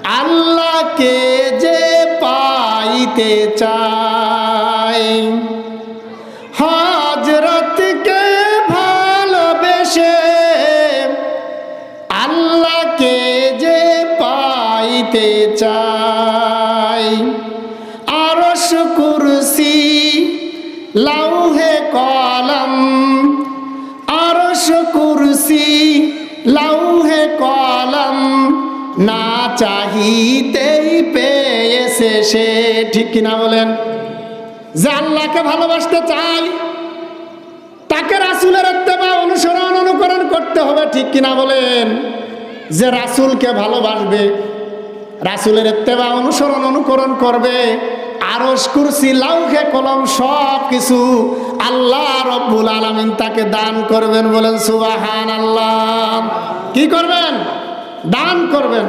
আল্লাহকে যে পাইতে চায়, হযরতকে ভালোবেসে আল্লাহকে যে পাইতে চায়, আরশ কুরসি লৌহে কলম, আরশ কুরসি লৌহে কলম না চাহিতেই পেয়েছে সে। ঠিক কিনা বলেন? যে আল্লাহকে ভালোবাসতে চাই তাকে রাসূলের ইত্তেবা অনুসরণ অনুকরণ করতে হবে। ঠিক কিনা বলেন? যে রাসূলকে ভালোবাসবে, রাসূলের ইত্তেবা অনুসরণ অনুকরণ করবে, আরশ কুরসি লৌহে কলম সব কিছু আল্লাহ রব্বুল আলামিন তাকে দান করবেন। বলেন সুবহানাল্লাহ। কি করবেন? দান করবেন।